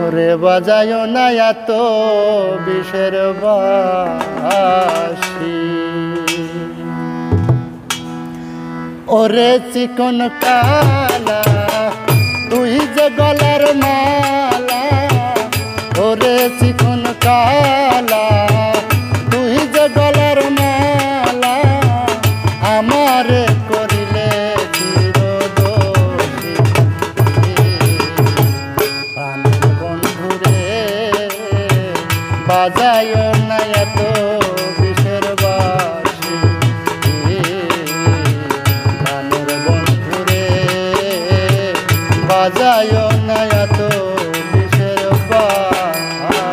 ওরে বাজায় না এত বিষের বাঁশি, ওরে চিকন কালা তুই যে গলার মালা, ওরে চিকন কালা তুই যে গলার মালা, আমারে করিলে চিরদোষী। প্রাণের বন্ধুরে বাজায় না এত বিষের বাঁশি, প্রাণের বন্ধুরে বাজায় না এত বিষের বাঁশি।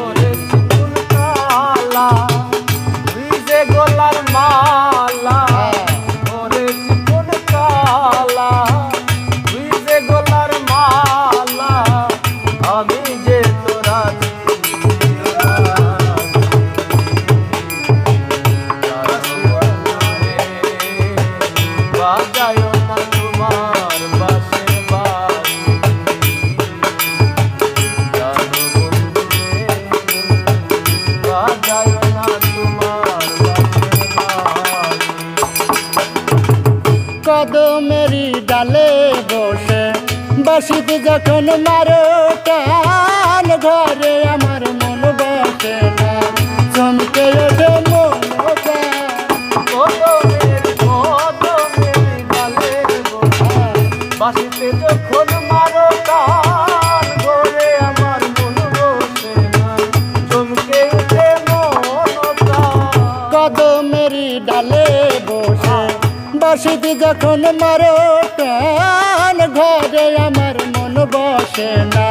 ওরে চিকন কালা তুই যে গলার মালা, ওরে চিকন কালা তুই যে গলার মালা, আমি যে তোরা বাজায় না তোমার বাঁশের বাঁশি, বাজায় না তোমার বাঁশের বাঁশি। কদমেরি ডালে বসে বাঁশিতে যখন মারো টান, ঘরে আমার মন বসে না, চমকে ওঠে মন প্রাণ। কদমের ডালে বসে বাঁশিতে যখন মারো টান, ঘরে আমার মন বসে না, চমকে উঠে মন প্রাণ। কদমেরি ডালে বসে বাঁশিতে যখন মারো টান, ঘরে আমার মন বসে না,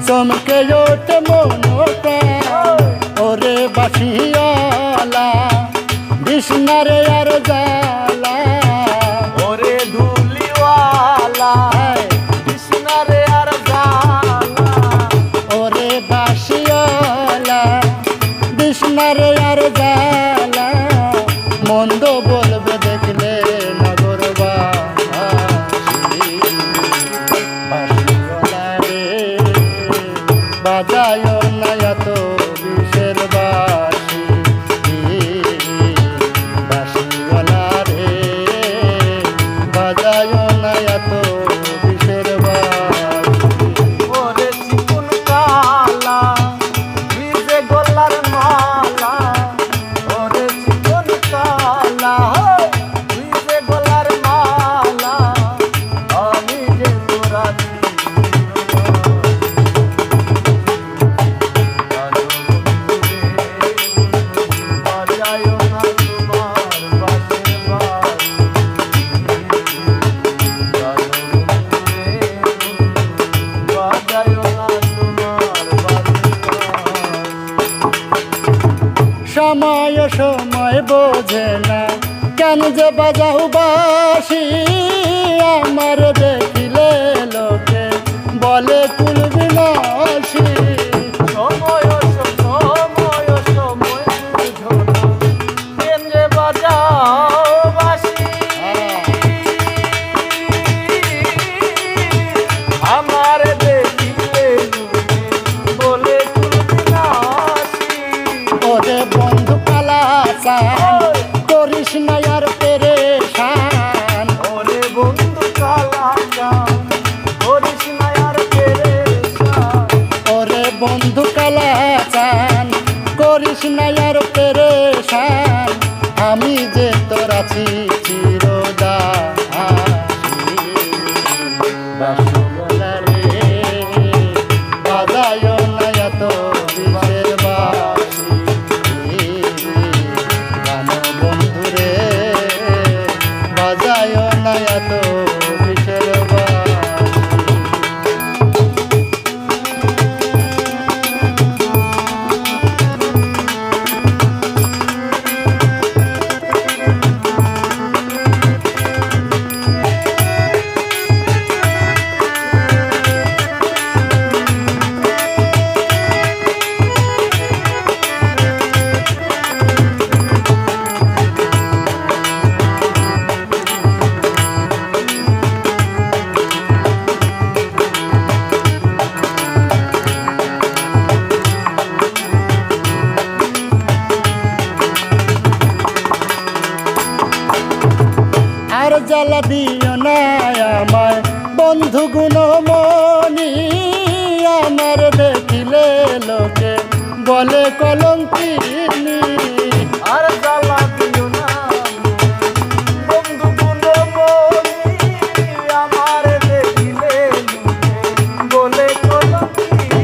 চমকে ওঠে মন প্রাণ। ওরে বাঁশিওয়ালা বিষ্ণারে আর জালা, ওরে ধুলিওয়ালা কৃষ্ণারে আর জালা, ওরে বাঁশিওয়ালা বিষ্ণারে আর জালা, মন্দ বলবে দেখলে নগরবাসী। বাঁশিওয়ালা রে বাজায় না এত বিষের বাঁশি, বাঁশিওয়ালা রে বাজায় না এত বিষের বাঁশি। ওরে চিকন কালা তুই যে গলার মালা, ওরে চিকন কালা তুই যে গলার মালা, আমি যে তোরা বাজায় না তোমার বাঁশের বাঁশি, বাজায় না তোমার বাঁশের বাঁশি। সময় সময় বোঝে না কেন যে বাজাও বাঁশি, আমার দেখিলে লোকে বলে কুল বিনাশী। সময় সময় সময় বুঝো না কেন যে বাজাও বাঁশি, আমার দেখিলে লোকে বলে কুলবি নাশি। ওরে বন্ধু কালা চান করিস না আর পেরেশান, ওরে বন্ধু কালা চান করিস না আর পেরেশান, ওরে বন্ধু কালা চান করিস না আর পেরেশান, আমি যে তোর আছি চিরদাসী। বাঁশিওয়ালা রে বাজায় না এত বিষের বাঁশি, গান বন্ধুরে বাজায় না এত বিষের বাঁশি। জ্বালা দিও না আমায় বন্ধু গুণমণি, আমার দেখিলে লোকে বলে কলঙ্কিনী। আর জ্বালা দিও না বন্ধু গুণমণি, আমার দেখিলে বলে কলঙ্কিনী।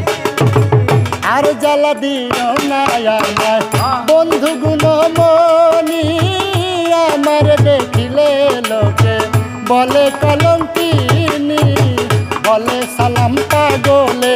আর জ্বালা দিও না আমায় বন্ধু গুণমণি, আমার দেখিলে লোকে বলে কলঙ্কিনী। বলে সালাম পাগলে